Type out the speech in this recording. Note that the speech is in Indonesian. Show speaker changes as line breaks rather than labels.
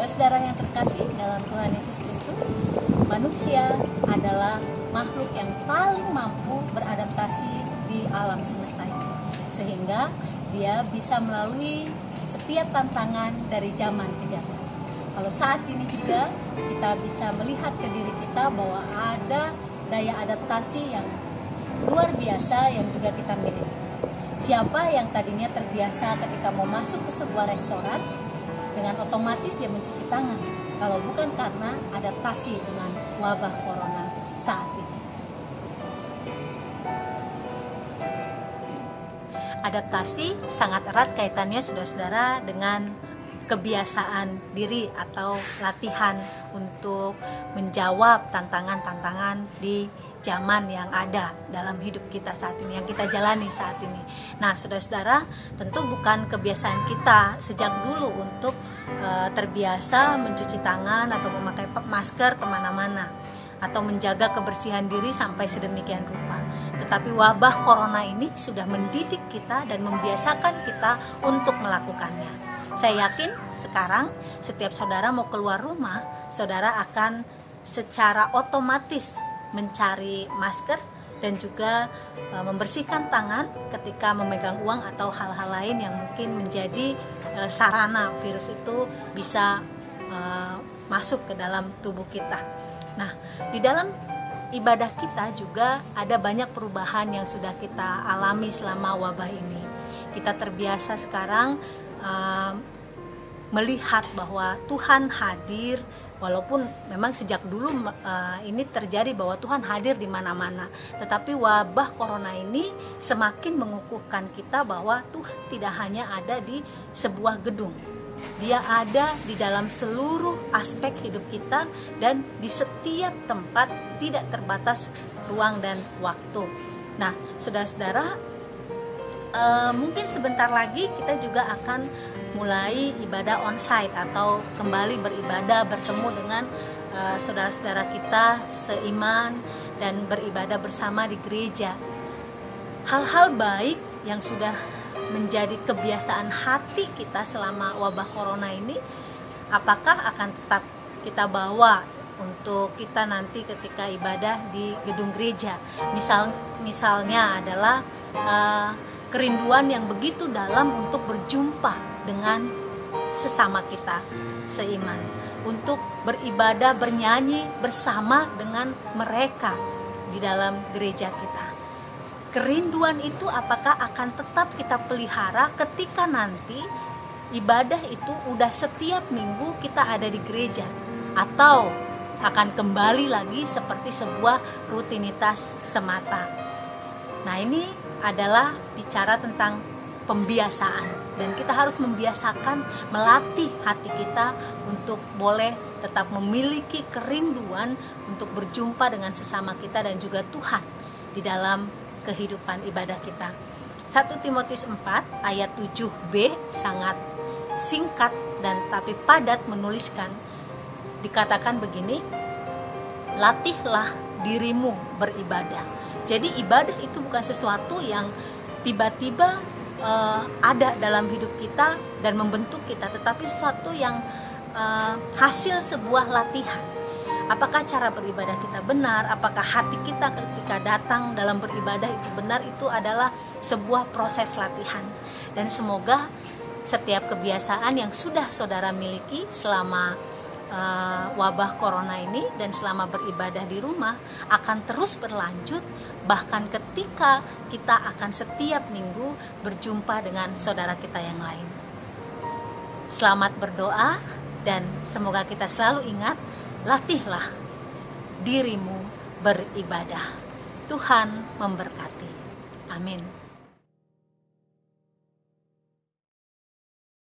Saudara-saudara yang terkasih dalam Tuhan Yesus Kristus, manusia adalah makhluk yang paling mampu beradaptasi di alam semesta ini, sehingga dia bisa melalui setiap tantangan dari zaman ke zaman. Kalau saat ini juga kita bisa melihat ke diri kita bahwa ada daya adaptasi yang luar biasa yang juga kita miliki. Siapa yang tadinya terbiasa ketika mau masuk ke sebuah restoran, dengan otomatis dia mencuci tangan, kalau bukan karena adaptasi dengan wabah corona saat ini. Adaptasi sangat erat kaitannya saudara-saudara dengan kebiasaan diri atau latihan untuk menjawab tantangan-tantangan di zaman yang ada dalam hidup kita saat ini, yang kita jalani saat ini. Nah, saudara-saudara, tentu bukan kebiasaan kita sejak dulu untuk terbiasa mencuci tangan atau memakai masker kemana-mana, atau menjaga kebersihan diri sampai sedemikian rupa. Tetapi wabah corona ini sudah mendidik kita dan membiasakan kita untuk melakukannya. Saya yakin sekarang setiap saudara mau keluar rumah, saudara akan secara otomatis mencari masker dan juga membersihkan tangan ketika memegang uang atau hal-hal lain yang mungkin menjadi sarana virus itu bisa masuk ke dalam tubuh kita. Nah, di dalam ibadah kita juga ada banyak perubahan yang sudah kita alami selama wabah ini. Kita terbiasa sekarang melihat bahwa Tuhan hadir, walaupun memang sejak dulu ini terjadi bahwa Tuhan hadir di mana-mana. Tetapi wabah corona ini semakin mengukuhkan kita bahwa Tuhan tidak hanya ada di sebuah gedung. Dia ada di dalam seluruh aspek hidup kita dan di setiap tempat, tidak terbatas ruang dan waktu. Nah, saudara-saudara, mungkin sebentar lagi kita juga akan mulai ibadah onsite atau kembali beribadah bertemu dengan saudara-saudara kita seiman dan beribadah bersama di gereja. Hal-hal baik yang sudah menjadi kebiasaan hati kita selama wabah corona ini, apakah akan tetap kita bawa untuk kita nanti ketika ibadah di gedung gereja? Misalnya adalah kerinduan yang begitu dalam untuk berjumpa dengan sesama kita seiman, untuk beribadah, bernyanyi bersama dengan mereka di dalam gereja kita. Kerinduan itu apakah akan tetap kita pelihara ketika nanti ibadah itu udah setiap minggu kita ada di gereja, atau akan kembali lagi seperti sebuah rutinitas semata? Nah, ini adalah bicara tentang pembiasaan, dan kita harus membiasakan, melatih hati kita untuk boleh tetap memiliki kerinduan untuk berjumpa dengan sesama kita dan juga Tuhan di dalam kehidupan ibadah kita. 1 Timotius 4 ayat 7b sangat singkat dan tapi padat menuliskan, dikatakan begini: latihlah dirimu beribadah. Jadi ibadah itu bukan sesuatu yang tiba-tiba ada dalam hidup kita dan membentuk kita, tetapi sesuatu yang hasil sebuah latihan. Apakah cara beribadah kita benar? Apakah hati kita ketika datang dalam beribadah itu benar? Itu adalah sebuah proses latihan. Dan semoga setiap kebiasaan yang sudah saudara miliki selama wabah corona ini dan selama beribadah di rumah akan terus berlanjut, bahkan ketika kita akan setiap minggu berjumpa dengan saudara kita yang lain. Selamat berdoa dan semoga kita selalu ingat, latihlah dirimu beribadah. Tuhan memberkati. Amin.